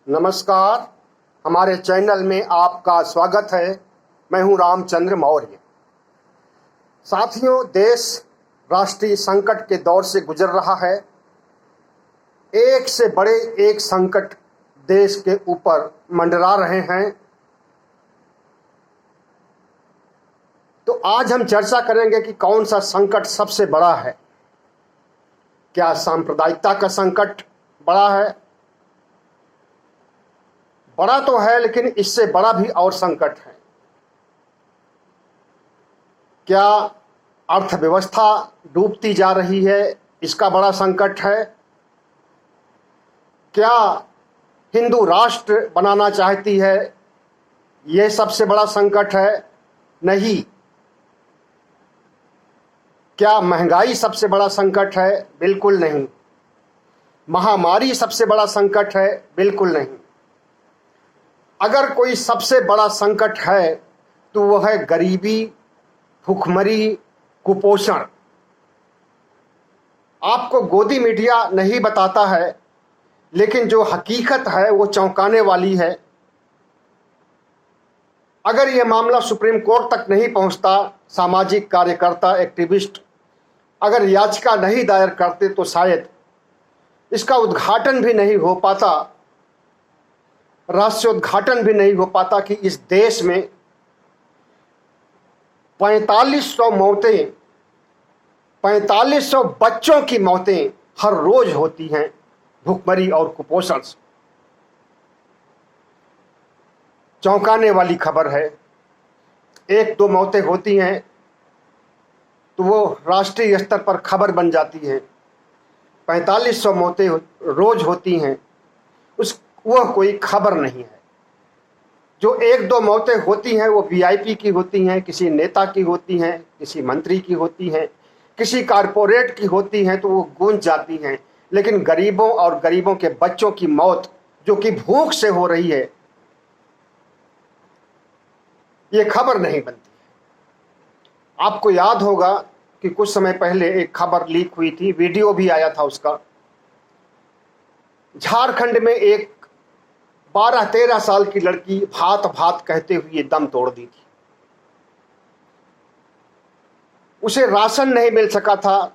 नमस्कार। हमारे चैनल में आपका स्वागत है। मैं हूं रामचंद्र मौर्य। साथियों, देश राष्ट्रीय संकट के दौर से गुजर रहा है। एक से बड़े एक संकट देश के ऊपर मंडरा रहे हैं। तो आज हम चर्चा करेंगे कि कौन सा संकट सबसे बड़ा है। क्या सांप्रदायिकता का संकट बड़ा है? बड़ा तो है, लेकिन इससे बड़ा भी और संकट है। क्या अर्थव्यवस्था डूबती जा रही है, इसका बड़ा संकट है? क्या हिंदू राष्ट्र बनाना चाहती है, यह सबसे बड़ा संकट है? नहीं। क्या महंगाई सबसे बड़ा संकट है? बिल्कुल नहीं। महामारी सबसे बड़ा संकट है? बिल्कुल नहीं। अगर कोई सबसे बड़ा संकट है तो वह है गरीबी, भूखमरी, कुपोषण। आपको गोदी मीडिया नहीं बताता है, लेकिन जो हकीकत है वो चौंकाने वाली है। अगर यह मामला सुप्रीम कोर्ट तक नहीं पहुंचता, सामाजिक कार्यकर्ता, एक्टिविस्ट अगर याचिका नहीं दायर करते तो शायद इसका उद्घाटन भी नहीं हो पाता, रहस्योद्घाटन भी नहीं हो पाता कि इस देश में 4500 मौतें, 4500 बच्चों की मौतें हर रोज होती हैं भूखमरी और कुपोषण से। चौंकाने वाली खबर है। एक दो मौतें होती हैं तो वो राष्ट्रीय स्तर पर खबर बन जाती है। 4500 मौतें रोज होती हैं, वह कोई खबर नहीं है। जो एक दो मौतें होती हैं वो वीआईपी की होती हैं, किसी नेता की होती हैं, किसी मंत्री की होती हैं, किसी कारपोरेट की होती हैं, तो वो गूंज जाती हैं। लेकिन गरीबों और गरीबों के बच्चों की मौत जो कि भूख से हो रही है, ये खबर नहीं बनती। आपको याद होगा कि कुछ समय पहले एक खबर लीक हुई थी, वीडियो भी आया था उसका। झारखंड में एक 12-13 साल की लड़की भात भात कहते हुए दम तोड़ दी थी। उसे राशन नहीं मिल सका था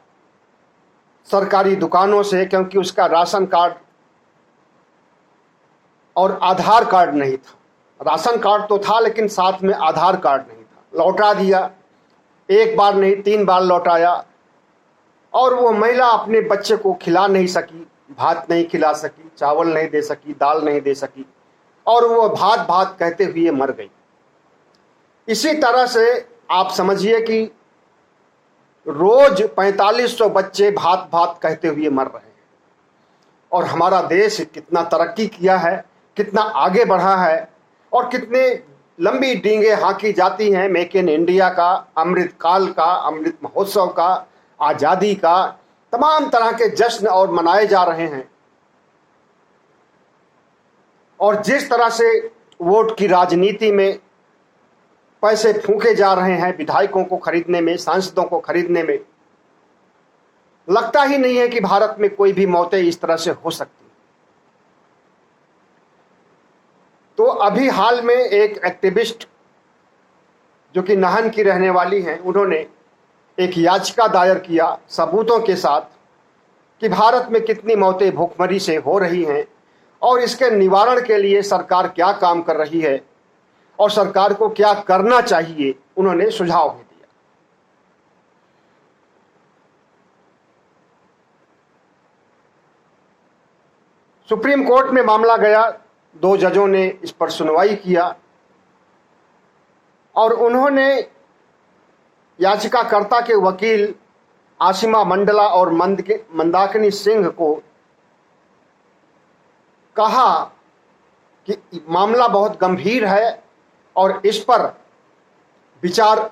सरकारी दुकानों से, क्योंकि उसका राशन कार्ड और आधार कार्ड नहीं था। राशन कार्ड तो था, लेकिन साथ में आधार कार्ड नहीं था। लौटा दिया, एक बार नहीं 3 बार लौटाया, और वो महिला अपने बच्चे को खिला नहीं सकी, भात नहीं खिला सकी, चावल नहीं दे सकी, दाल नहीं दे सकी, और वो भात भात कहते हुए मर गई। इसी तरह से आप समझिए कि रोज 4500 बच्चे भात भात कहते हुए मर रहे हैं। और हमारा देश कितना तरक्की किया है, कितना आगे बढ़ा है, और कितने लंबी डींगे हाँकी जाती हैं मेक इन इंडिया का, अमृत काल का, अमृत महोत्सव का, आज़ादी का, तमाम तरह के जश्न और मनाए जा रहे हैं। और जिस तरह से वोट की राजनीति में पैसे फूंके जा रहे हैं विधायकों को खरीदने में, सांसदों को खरीदने में, लगता ही नहीं है कि भारत में कोई भी मौतें इस तरह से हो सकती। तो अभी हाल में एक एक्टिविस्ट जो कि नाहन की रहने वाली हैं, उन्होंने एक याचिका दायर किया सबूतों के साथ कि भारत में कितनी मौतें भूखमरी से हो रही हैं और इसके निवारण के लिए सरकार क्या काम कर रही है और सरकार को क्या करना चाहिए। उन्होंने सुझाव भी दिया। सुप्रीम कोर्ट में मामला गया, 2 जजों ने इस पर सुनवाई किया और उन्होंने याचिकाकर्ता के वकील आसिमा मंडला और मंदाकिनी सिंह को कहा कि मामला बहुत गंभीर है और इस पर विचार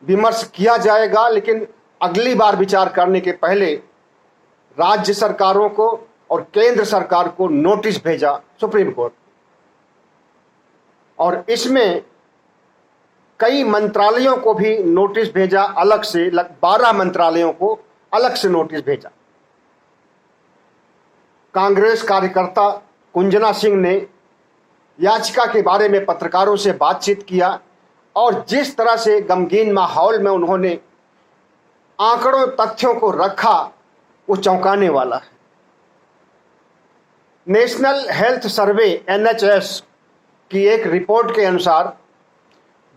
विमर्श किया जाएगा, लेकिन अगली बार विचार करने के पहले राज्य सरकारों को और केंद्र सरकार को नोटिस भेजा सुप्रीम कोर्ट। और इसमें कई मंत्रालयों को भी नोटिस भेजा अलग से, 12 मंत्रालयों को अलग से नोटिस भेजा। कांग्रेस कार्यकर्ता कुंजना सिंह ने याचिका के बारे में पत्रकारों से बातचीत किया और जिस तरह से गमगीन माहौल में उन्होंने आंकड़ों तथ्यों को रखा वो चौंकाने वाला है। नेशनल हेल्थ सर्वे NHS की एक रिपोर्ट के अनुसार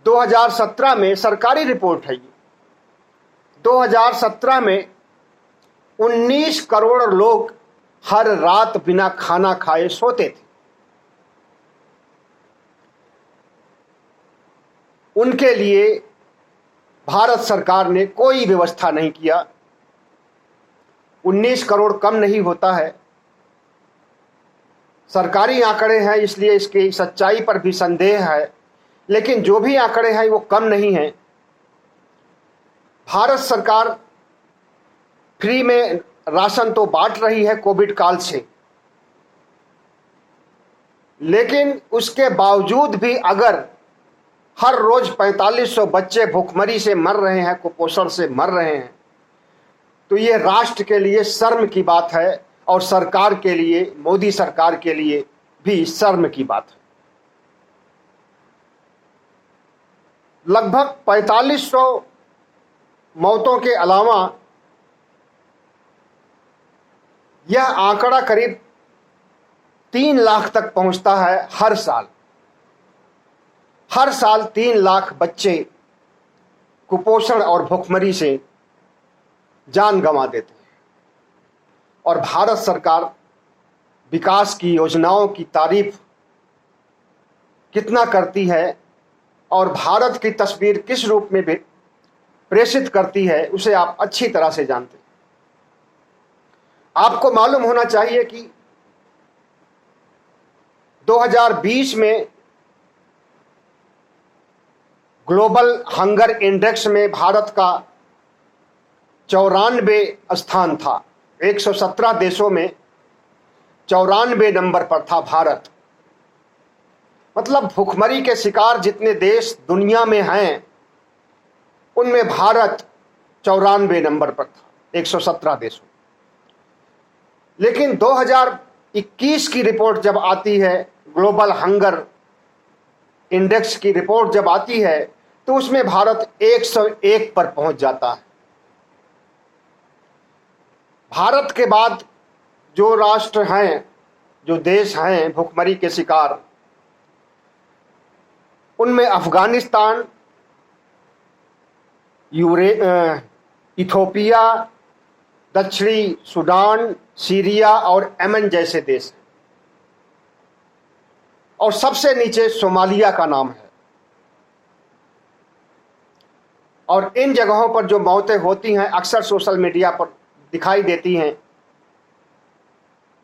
2017 में, सरकारी रिपोर्ट है ये, 2017 में 19 करोड़ लोग हर रात बिना खाना खाए सोते थे। उनके लिए भारत सरकार ने कोई व्यवस्था नहीं किया। 19 करोड़ कम नहीं होता है। सरकारी आंकड़े हैं इसलिए इसकी सच्चाई पर भी संदेह है, लेकिन जो भी आंकड़े हैं वो कम नहीं हैं। भारत सरकार फ्री में राशन तो बांट रही है कोविड काल से, लेकिन उसके बावजूद भी अगर हर रोज 4500 बच्चे भूखमरी से मर रहे हैं, कुपोषण से मर रहे हैं, तो ये राष्ट्र के लिए शर्म की बात है और सरकार के लिए, मोदी सरकार के लिए भी शर्म की बात है। लगभग 4500 मौतों के अलावा यह आंकड़ा करीब 3 लाख तक पहुंचता है हर साल। हर साल 3 लाख बच्चे कुपोषण और भूखमरी से जान गंवा देते हैं। और भारत सरकार विकास की योजनाओं की तारीफ कितना करती है और भारत की तस्वीर किस रूप में भी प्रेषित करती है, उसे आप अच्छी तरह से जानते हैं। आपको मालूम होना चाहिए कि 2020 में ग्लोबल हंगर इंडेक्स में भारत का 94 स्थान था। 117 देशों में 94 नंबर पर था भारत। मतलब भूखमरी के शिकार जितने देश दुनिया में हैं, उनमें भारत 94 नंबर पर था 117 देशों। लेकिन 2021 की रिपोर्ट जब आती है, ग्लोबल हंगर इंडेक्स की रिपोर्ट जब आती है, तो उसमें भारत 101 पर पहुंच जाता है। भारत के बाद जो राष्ट्र हैं, जो देश हैं भूखमरी के शिकार, उनमें अफगानिस्तान, इथोपिया, दक्षिणी सूडान, सीरिया और यमन जैसे देश हैं। और सबसे नीचे सोमालिया का नाम है। और इन जगहों पर जो मौतें होती हैं अक्सर सोशल मीडिया पर दिखाई देती हैं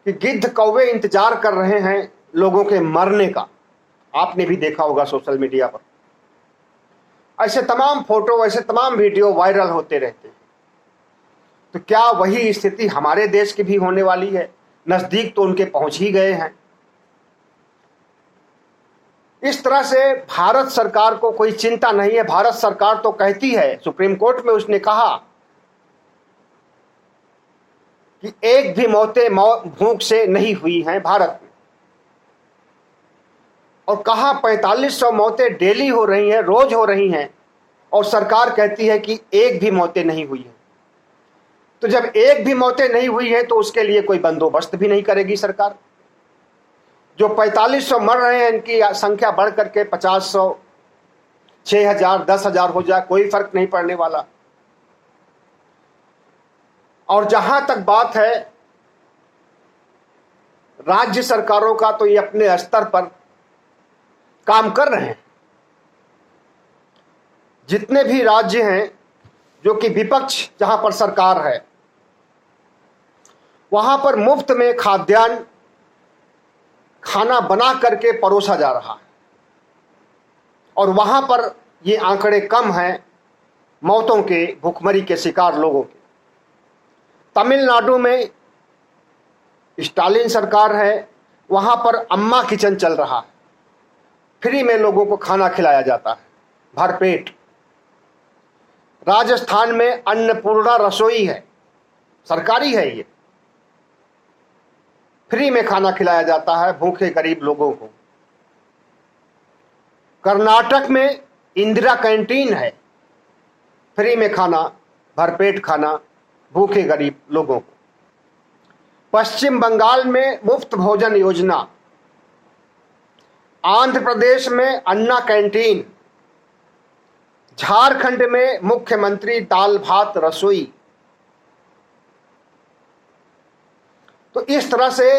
कि गिद्ध कौवे इंतजार कर रहे हैं लोगों के मरने का। आपने भी देखा होगा सोशल मीडिया पर ऐसे तमाम फोटो, ऐसे तमाम वीडियो वायरल होते रहते हैं। तो क्या वही स्थिति हमारे देश की भी होने वाली है? नजदीक तो उनके पहुंच ही गए हैं। इस तरह से भारत सरकार को कोई चिंता नहीं है। भारत सरकार तो कहती है, सुप्रीम कोर्ट में उसने कहा कि एक भी मौतें भूख से नहीं हुई हैं भारत में, और कहा 4500 मौतें डेली हो रही हैं, रोज हो रही हैं, और सरकार कहती है कि एक भी मौतें नहीं हुई हैं। तो जब एक भी मौतें नहीं हुई हैं तो उसके लिए कोई बंदोबस्त भी नहीं करेगी सरकार। जो 4500 मर रहे हैं, इनकी संख्या बढ़ करके 5000, 6000, 10,000 हो जाए, कोई फर्क नहीं पड़ने वाला। और जहां तक बात है राज्य सरकारों का, तो ये अपने स्तर पर काम कर रहे हैं। जितने भी राज्य हैं जो कि विपक्ष जहां पर सरकार है, वहां पर मुफ्त में खाद्यान्न, खाना बना करके परोसा जा रहा है। और वहां पर ये आंकड़े कम हैं मौतों के, भूखमरी के शिकार लोगों के। तमिलनाडु में स्टालिन सरकार है, वहां पर अम्मा किचन चल रहा है, फ्री में लोगों को खाना खिलाया जाता है भरपेट। राजस्थान में अन्नपूर्णा रसोई है, सरकारी है ये। फ्री में खाना खिलाया जाता है भूखे गरीब लोगों को। कर्नाटक में इंदिरा कैंटीन है, फ्री में खाना, भरपेट खाना भूखे गरीब लोगों को। पश्चिम बंगाल में मुफ्त भोजन योजना, आंध्र प्रदेश में अन्ना कैंटीन, झारखंड में मुख्यमंत्री दाल भात रसोई। तो इस तरह से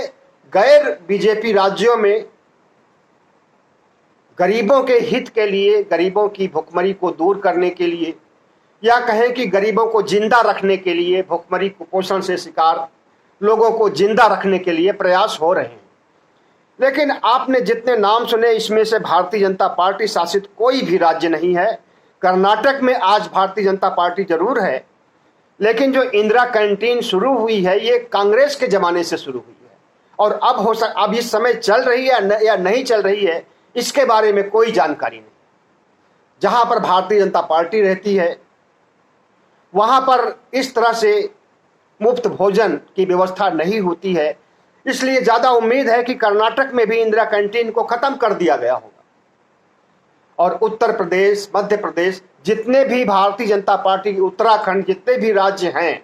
गैर बीजेपी राज्यों में गरीबों के हित के लिए, गरीबों की भुखमरी को दूर करने के लिए, या कहें कि गरीबों को जिंदा रखने के लिए, भुखमरी कुपोषण से शिकार लोगों को जिंदा रखने के लिए प्रयास हो रहे हैं। लेकिन आपने जितने नाम सुने, इसमें से भारतीय जनता पार्टी शासित कोई भी राज्य नहीं है। कर्नाटक में आज भारतीय जनता पार्टी जरूर है, लेकिन जो इंदिरा कैंटीन शुरू हुई है ये कांग्रेस के जमाने से शुरू हुई है, और अब इस समय चल रही है या नहीं चल रही है इसके बारे में कोई जानकारी नहीं। जहां पर भारतीय जनता पार्टी रहती है वहां पर इस तरह से मुफ्त भोजन की व्यवस्था नहीं होती है, इसलिए ज्यादा उम्मीद है कि कर्नाटक में भी इंदिरा कैंटीन को खत्म कर दिया गया होगा। और उत्तर प्रदेश, मध्य प्रदेश, जितने भी भारतीय जनता पार्टी, उत्तराखंड, जितने भी राज्य हैं,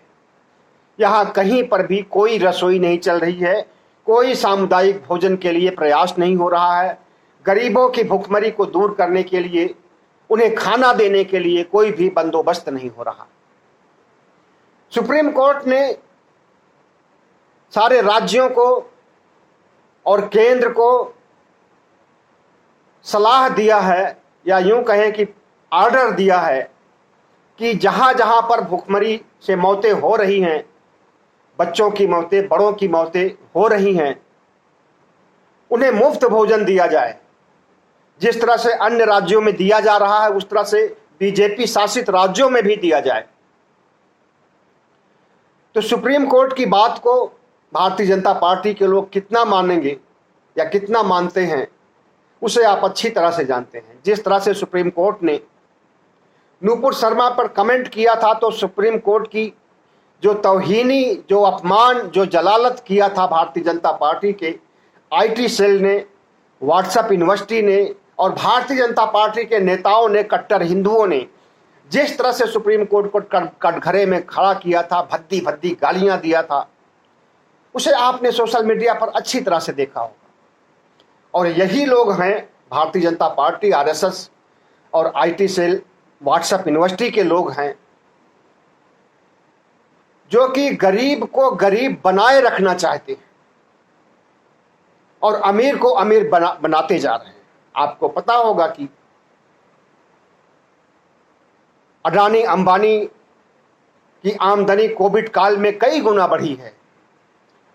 यहाँ कहीं पर भी कोई रसोई नहीं चल रही है, कोई सामुदायिक भोजन के लिए प्रयास नहीं हो रहा है। गरीबों की भुखमरी को दूर करने के लिए, उन्हें खाना देने के लिए कोई भी बंदोबस्त नहीं हो रहा। सुप्रीम कोर्ट ने सारे राज्यों को और केंद्र को सलाह दिया है, या यूं कहें कि ऑर्डर दिया है कि जहां जहां पर भुखमरी से मौतें हो रही हैं, बच्चों की मौतें, बड़ों की मौतें हो रही हैं, उन्हें मुफ्त भोजन दिया जाए। जिस तरह से अन्य राज्यों में दिया जा रहा है उस तरह से बीजेपी शासित राज्यों में भी दिया जाए। तो सुप्रीम कोर्ट की बात को भारतीय जनता पार्टी के लोग कितना मानेंगे या कितना मानते हैं उसे आप अच्छी तरह से जानते हैं। जिस तरह से सुप्रीम कोर्ट ने नूपुर शर्मा पर कमेंट किया था, तो सुप्रीम कोर्ट की जो तौहीनी, जो अपमान, जो जलालत किया था भारतीय जनता पार्टी के आईटी सेल ने, व्हाट्सएप यूनिवर्सिटी ने और भारतीय जनता पार्टी के नेताओं ने, कट्टर हिंदुओं ने जिस तरह से सुप्रीम कोर्ट को कटघरे में खड़ा किया था, भद्दी भद्दी गालियां दिया था, उसे आपने सोशल मीडिया पर अच्छी तरह से देखा होगा। और यही लोग हैं, भारतीय जनता पार्टी, आरएसएस और आईटी सेल, व्हाट्सएप यूनिवर्सिटी के लोग हैं, जो कि गरीब को गरीब बनाए रखना चाहते हैं और अमीर को अमीर बनाते जा रहे हैं। आपको पता होगा कि अडानी अंबानी की आमदनी कोविड काल में कई गुना बढ़ी है,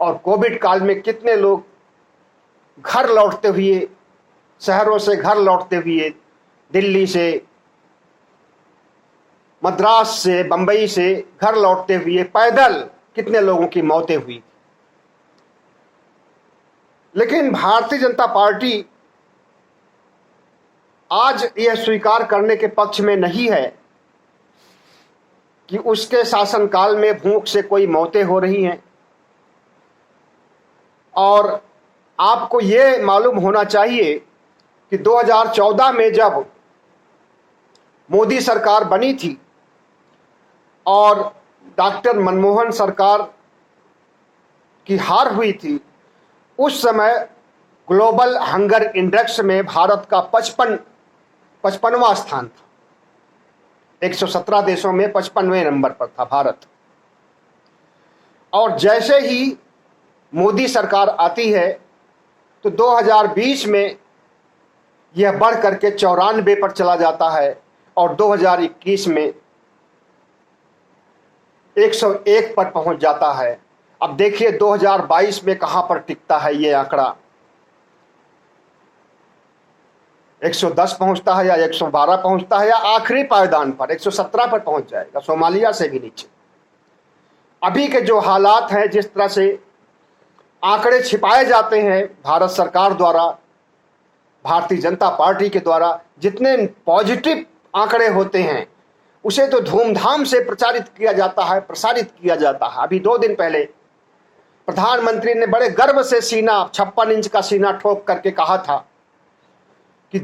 और कोविड काल में कितने लोग घर लौटते हुए, शहरों से घर लौटते हुए, दिल्ली से, मद्रास से, बंबई से घर लौटते हुए पैदल कितने लोगों की मौतें हुई। लेकिन भारतीय जनता पार्टी आज यह स्वीकार करने के पक्ष में नहीं है कि उसके शासनकाल में भूख से कोई मौतें हो रही हैं। और आपको ये मालूम होना चाहिए कि 2014 में जब मोदी सरकार बनी थी और डॉक्टर मनमोहन सरकार की हार हुई थी, उस समय ग्लोबल हंगर इंडेक्स में भारत का 55वां स्थान था। 117 देशों में 55वें नंबर पर था भारत। और जैसे ही मोदी सरकार आती है तो 2020 में यह बढ़ करके 94 पर चला जाता है, और 2021 में 101 पर पहुंच जाता है। अब देखिए 2022 में कहां पर टिकता है ये आंकड़ा, 110 पहुंचता है या 112 पहुंचता है, या आखिरी पायदान पर 117 पर पहुंच जाएगा, सोमालिया से भी नीचे। अभी के जो हालात हैं, जिस तरह से आंकड़े छिपाए जाते हैं भारत सरकार द्वारा, भारतीय जनता पार्टी के द्वारा, जितने पॉजिटिव आंकड़े होते हैं उसे तो धूमधाम से प्रसारित किया जाता है। अभी 2 दिन पहले प्रधानमंत्री ने बड़े गर्व से सीना 56 इंच का सीना ठोक करके कहा था कि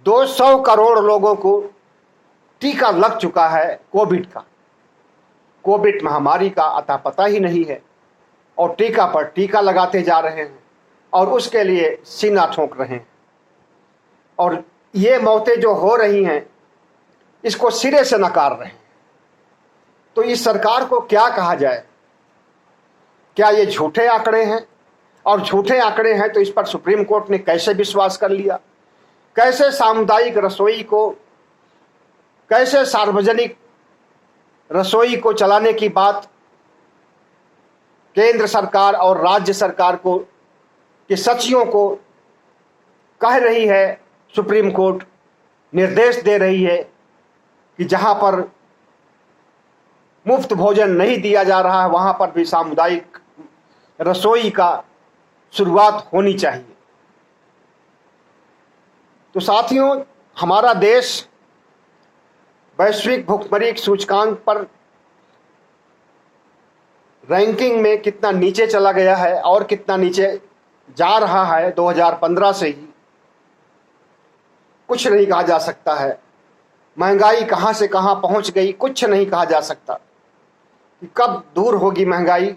200 करोड़ लोगों को टीका लग चुका है कोविड का। कोविड महामारी का अता पता ही नहीं है और टीका पर टीका लगाते जा रहे हैं और उसके लिए सीना ठोक रहे हैं। और ये मौतें जो हो रही हैं इसको सिरे से नकार रहे हैं। तो इस सरकार को क्या कहा जाए? क्या ये झूठे आंकड़े हैं? और झूठे आंकड़े हैं तो इस पर सुप्रीम कोर्ट ने कैसे विश्वास कर लिया? कैसे सामुदायिक रसोई को, कैसे सार्वजनिक रसोई को चलाने की बात केंद्र सरकार और राज्य सरकार को के सचिवों को कह रही है? सुप्रीम कोर्ट निर्देश दे रही है कि जहां पर मुफ्त भोजन नहीं दिया जा रहा है वहां पर भी सामुदायिक रसोई का शुरुआत होनी चाहिए। तो साथियों, हमारा देश वैश्विक भुखमरी सूचकांक पर रैंकिंग में कितना नीचे चला गया है और कितना नीचे जा रहा है 2015 से ही कुछ नहीं कहा जा सकता है। महंगाई कहां से कहां पहुंच गई कुछ नहीं कहा जा सकता कि कब दूर होगी महंगाई।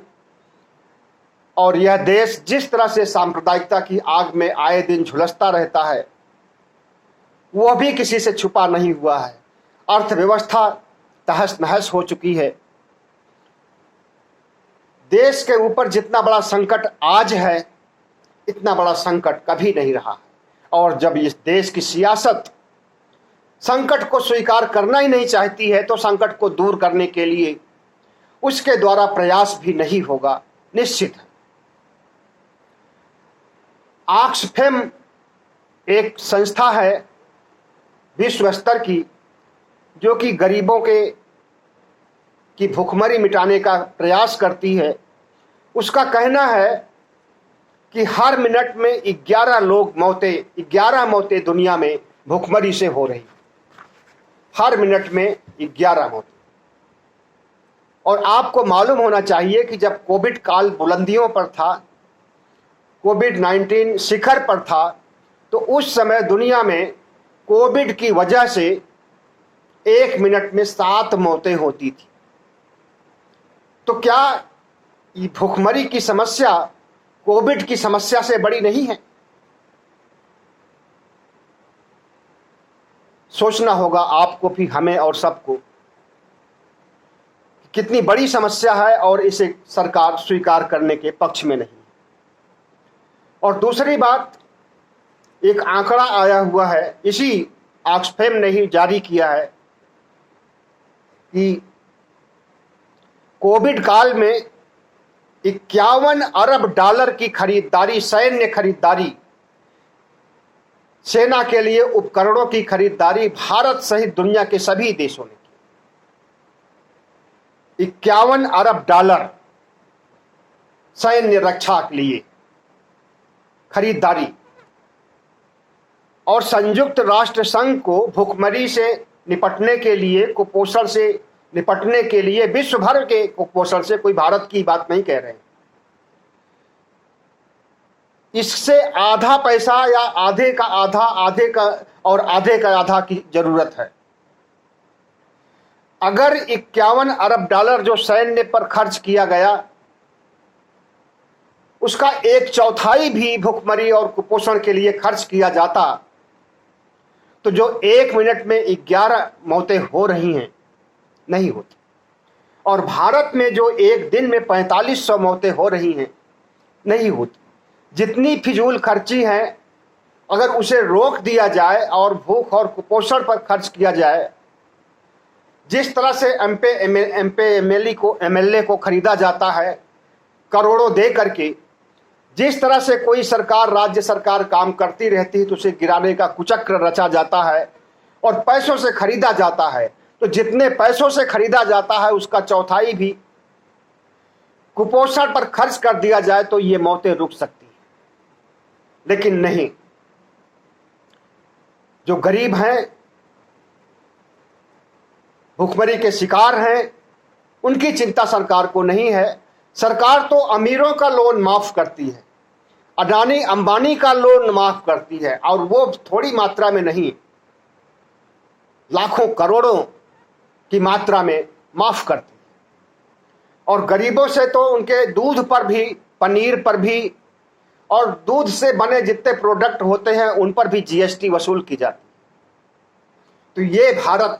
और यह देश जिस तरह से सांप्रदायिकता की आग में आए दिन झुलसता रहता है वह भी किसी से छुपा नहीं हुआ है। अर्थव्यवस्था तहस नहस हो चुकी है। देश के ऊपर जितना बड़ा संकट आज है इतना बड़ा संकट कभी नहीं रहा है। और जब इस देश की सियासत संकट को स्वीकार करना ही नहीं चाहती है तो संकट को दूर करने के लिए उसके द्वारा प्रयास भी नहीं होगा, निश्चित है। ऑक्सफैम एक संस्था है विश्व स्तर की जो कि गरीबों की भुखमरी मिटाने का प्रयास करती है। उसका कहना है कि हर मिनट में 11 मौतें दुनिया में भुखमरी से हो रही। हर मिनट में 11 मौतें। और आपको मालूम होना चाहिए कि जब कोविड काल बुलंदियों पर था, कोविड-19 शिखर पर था, तो उस समय दुनिया में कोविड की वजह से 1 मिनट में 7 मौतें होती थी। तो क्या ये भुखमरी की समस्या कोविड की समस्या से बड़ी नहीं है? सोचना होगा आपको भी, हमें और सबको, कितनी बड़ी समस्या है और इसे सरकार स्वीकार करने के पक्ष में नहीं। और दूसरी बात, एक आंकड़ा आया हुआ है, इसी ऑक्सफैम ने ही जारी किया है कि कोविड काल में 51 अरब डॉलर की खरीदारी, सैन्य खरीदारी, सेना के लिए उपकरणों की खरीदारी भारत सहित दुनिया के सभी देशों ने की। 51 अरब डॉलर सैन्य रक्षा के लिए खरीदारी। और संयुक्त राष्ट्र संघ को भुखमरी से निपटने के लिए, कुपोषण से निपटने के लिए, विश्व भर के कुपोषण से, कोई भारत की बात नहीं कह रहे, इससे आधा पैसा या आधे का आधा, आधे का और आधे का आधा की जरूरत है। अगर 51 अरब डॉलर जो सैन्य पर खर्च किया गया उसका 1/4 भी भुखमरी और कुपोषण के लिए खर्च किया जाता तो जो 1 मिनट में 11 मौतें हो रही हैं नहीं होती। और भारत में जो एक दिन में 4500 मौतें हो रही हैं नहीं होती। जितनी फिजूल खर्ची है अगर उसे रोक दिया जाए और भूख और कुपोषण पर खर्च किया जाए, जिस तरह से एमएलए को खरीदा जाता है करोड़ों दे करके, जिस तरह से कोई सरकार, राज्य सरकार काम करती रहती है तो उसे गिराने का कुचक्र रचा जाता है और पैसों से खरीदा जाता है। तो जितने पैसों से खरीदा जाता है उसका 1/4 भी कुपोषण पर खर्च कर दिया जाए तो ये मौतें रुक सकती हैं। लेकिन नहीं, जो गरीब हैं, भुखमरी के शिकार हैं, उनकी चिंता सरकार को नहीं है। सरकार तो अमीरों का लोन माफ करती है, अडानी अंबानी का लोन माफ करती है, और वो थोड़ी मात्रा में नहीं, लाखों करोड़ों की मात्रा में माफ करती है। और गरीबों से तो उनके दूध पर भी, पनीर पर भी, और दूध से बने जितने प्रोडक्ट होते हैं उन पर भी जीएसटी वसूल की जाती है। तो ये भारत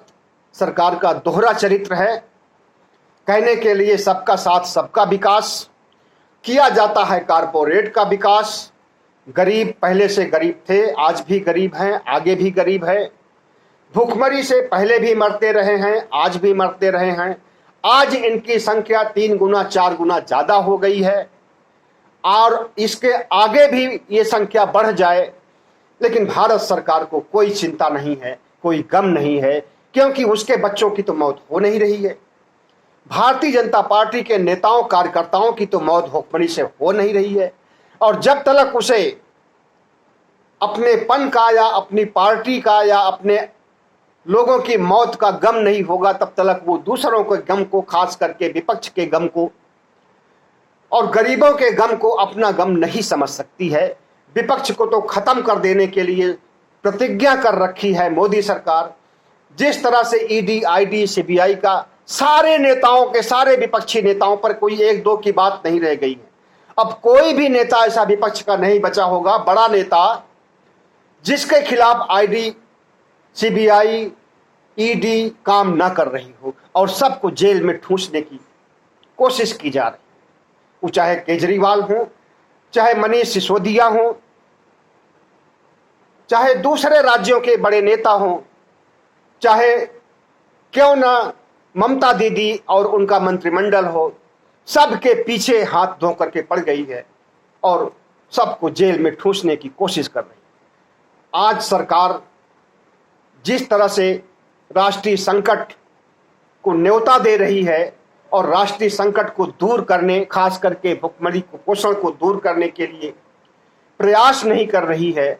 सरकार का दोहरा चरित्र है। कहने के लिए सबका साथ सबका विकास किया जाता है, कारपोरेट का विकास। गरीब पहले से गरीब थे, आज भी गरीब हैं, आगे भी गरीब है। भूखमरी से पहले भी मरते रहे हैं, आज भी मरते रहे हैं। आज इनकी संख्या 3 गुना 4 गुना ज्यादा हो गई है, और इसके आगे भी ये संख्या बढ़ जाए, लेकिन भारत सरकार को कोई चिंता नहीं है, कोई गम नहीं है, क्योंकि उसके बच्चों की तो मौत हो नहीं रही है। भारतीय जनता पार्टी के नेताओं कार्यकर्ताओं की तो मौत भूखमरी से हो नहीं रही है। और जब तक उसे अपने पन का या अपनी पार्टी का या अपने लोगों की मौत का गम नहीं होगा, तब तक वो दूसरों के गम को, खास करके विपक्ष के गम को और गरीबों के गम को अपना गम नहीं समझ सकती है। विपक्ष को तो खत्म कर देने के लिए प्रतिज्ञा कर रखी है मोदी सरकार। जिस तरह से ईडी, आईडी, सीबीआई का सारे नेताओं के, सारे विपक्षी नेताओं पर कोई एक दो की बात नहीं रह गई है। अब कोई भी नेता ऐसा विपक्ष का नहीं बचा होगा, बड़ा नेता, जिसके खिलाफ आईडी, सीबीआई, ईडी काम ना कर रही हो और सबको जेल में ठूंसने की कोशिश की जा रही। वो चाहे केजरीवाल हो, चाहे मनीष सिसोदिया हो, चाहे दूसरे राज्यों के बड़े नेता हों, चाहे क्यों ना ममता दीदी और उनका मंत्रिमंडल हो, सबके पीछे हाथ धो करके पड़ गई है और सबको जेल में ठूंसने की कोशिश कर रही है। आज सरकार जिस तरह से राष्ट्रीय संकट को न्योता दे रही है और राष्ट्रीय संकट को दूर करने, खास करके भुखमरी कुपोषण को दूर करने के लिए प्रयास नहीं कर रही है,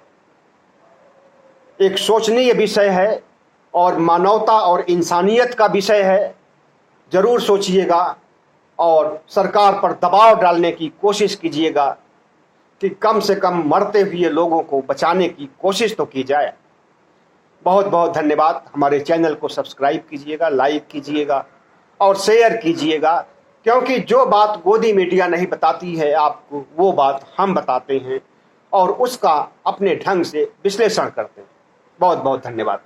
एक सोचनीय विषय है और मानवता और इंसानियत का विषय है। जरूर सोचिएगा और सरकार पर दबाव डालने की कोशिश कीजिएगा कि कम से कम मरते हुए लोगों को बचाने की कोशिश तो की जाए। बहुत बहुत धन्यवाद। हमारे चैनल को सब्सक्राइब कीजिएगा, लाइक कीजिएगा और शेयर कीजिएगा, क्योंकि जो बात गोदी मीडिया नहीं बताती है आपको, वो बात हम बताते हैं और उसका अपने ढंग से विश्लेषण करते हैं। बहुत बहुत धन्यवाद।